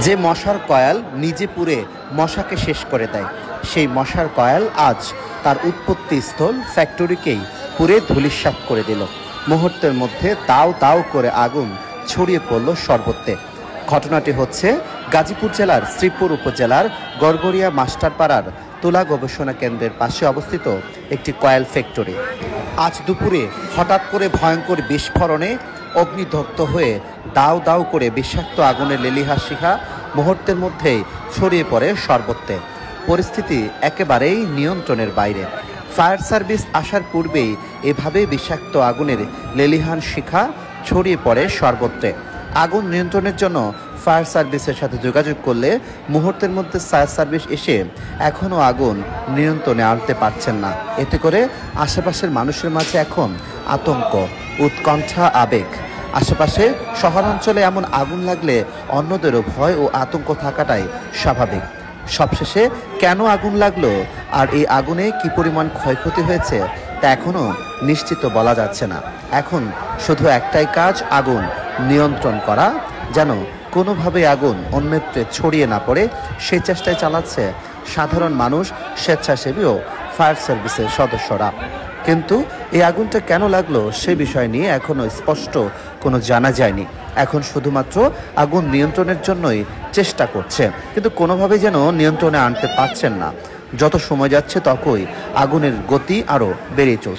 যে মশার কয়েল নিজে পুড়ে মশাকে শেষ করে দেয়, সেই মশার কয়েল আজ তার উৎপত্তিস্থল ফ্যাক্টরিকেই পুড়ে ধূলিসাৎ করে দিল। মুহূর্তের মধ্যে দাউ দাউ করে আগুন ছড়িয়ে পড়ল সর্বত্রে। ঘটনাটি হচ্ছে গাজীপুর জেলার শ্রীপুর উপজেলার গড়গড়িয়া মাস্টারপাড়ার তুলা গবেষণা কেন্দ্রের পাশে অবস্থিত একটি কয়েল ফ্যাক্টরি। আজ দুপুরে হঠাৎ করে ভয়ঙ্কর বিস্ফোরণে অগ্নিদগ্ধ হয়ে দাউ দাউ করে বিষাক্ত আগুনের লেলিহান শিখা মুহূর্তের মধ্যেই ছড়িয়ে পড়ে সর্বত্রে। পরিস্থিতি একেবারেই নিয়ন্ত্রণের বাইরে। ফায়ার সার্ভিস আসার পূর্বেই এভাবে বিষাক্ত আগুনের লেলিহান শিখা ছড়িয়ে পড়ে সর্বত্রে। আগুন নিয়ন্ত্রণের জন্য ফায়ার সার্ভিসের সাথে যোগাযোগ করলে মুহূর্তের মধ্যে ফায়ার সার্ভিস এসে এখনও আগুন নিয়ন্ত্রণে আনতে পারছেন না। এতে করে আশেপাশের মানুষের মাঝে এখন আতঙ্ক, উৎকণ্ঠা, আবেগ। আশেপাশে শহরাঞ্চলে এমন আগুন লাগলে অন্যদেরও ভয় ও আতঙ্ক থাকাটাই স্বাভাবিক। সবশেষে কেন আগুন লাগলো আর এই আগুনে কি পরিমাণ ক্ষয়ক্ষতি হয়েছে তা এখনও নিশ্চিত বলা যাচ্ছে না। এখন শুধু একটাই কাজ, আগুন নিয়ন্ত্রণ করা, যেন কোনোভাবে আগুন অন্যত্রে ছড়িয়ে না পড়ে সেই চেষ্টায় চালাচ্ছে সাধারণ মানুষ, স্বেচ্ছাসেবী ও ফায়ার সার্ভিসের সদস্যরা। কিন্তু এই আগুনটা কেন লাগলো সে বিষয় নিয়ে এখনও স্পষ্ট কোনো জানা যায়নি। এখন শুধুমাত্র আগুন নিয়ন্ত্রণের জন্যই চেষ্টা করছে, কিন্তু কোনোভাবে যেন নিয়ন্ত্রণে আনতে পারছেন না। যত সময় যাচ্ছে ততই আগুনের গতি আরও বেড়ে চলছে।